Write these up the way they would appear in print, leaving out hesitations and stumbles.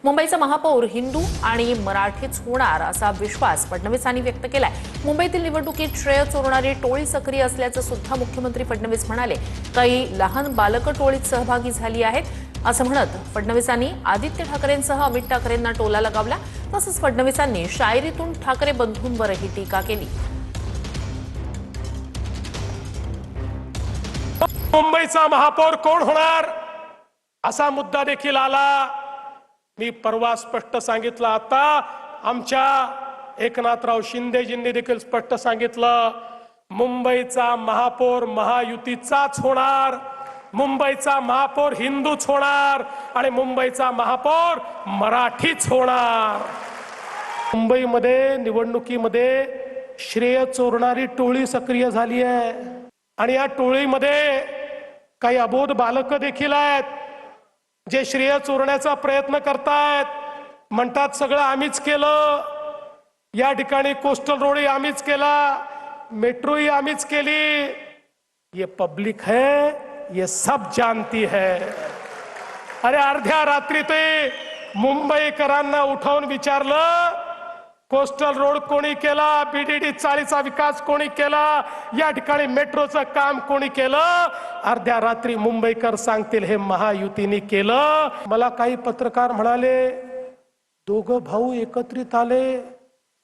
मुंबईचा महापौर हिंदू आणि मराठीच होणार असा विश्वास फडणवीसांनी व्यक्त केलाय। मुंबईतील निवडणुकीत श्रेय चोरणारी टोळी सक्रिय असल्याचं सुद्धा मुख्यमंत्री फडणवीस म्हणाले। काही लहान बालकं टोळीत सहभागी झाली आहेत असं म्हणत फडणवीसांनी आदित्य ठाकरेंसह अमित ठाकरेंना टोला लगावला। तसंच फडणवीसांनी शायरीतून ठाकरे बंधूंवरही टीका केली। मुंबईचा महापौर कोण होणार असा मुद्दा देखील आला। मी परवा स्पष्ट सांगितलं, आता आमच्या एकनाथराव शिंदेजींनी देखील स्पष्ट सांगितलं, मुंबईचा महापौर महायुतीचाच होणार, मुंबईचा महापौर हिंदूच होणार आणि मुंबईचा महापौर मराठीच होणार। मुंबईमध्ये निवडणुकीमध्ये श्रेय चोरणारी टोळी सक्रिय झाली आहे आणि या टोळीमध्ये काही अबोध बालक देखील आहेत जे श्रेय चोरण्याचा प्रयत्न करतायत। म्हणतात सगळं आम्हीच केलं, या ठिकाणी कोस्टल रोडही आम्हीच केला, मेट्रोही आम्हीच केली। ये पब्लिक है, ये सब जानती है। अरे अर्ध्या रात्री ते मुंबईकरांना उठवून विचारलं, कोस्टल रोड कोणी केला, बीडीडी चाळीचा विकास कोणी केला, या ठिकाणी मेट्रोचं काम कोणी केलं? अर्ध्या रात्री मुंबईकर सांगतील हे महायुतीने केलं। मला काही पत्रकार म्हणाले, दोघं भाऊ एकत्रित आले,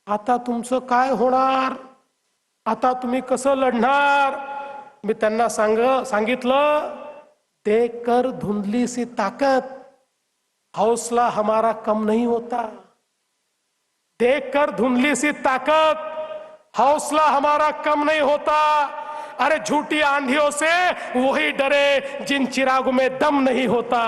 आता तुमचं काय होणार, आता तुम्ही कसं लढणार? मी त्यांना सांगितलं, देखकर धुंधली सी ताकत हौसला हमारा कम नहीं होता, देखकर धुंधली सी ताकत हौसला हमारा कम नहीं होता। अरे झूठी आंधियों से वही डरे जिन चिरागों में दम नहीं होता।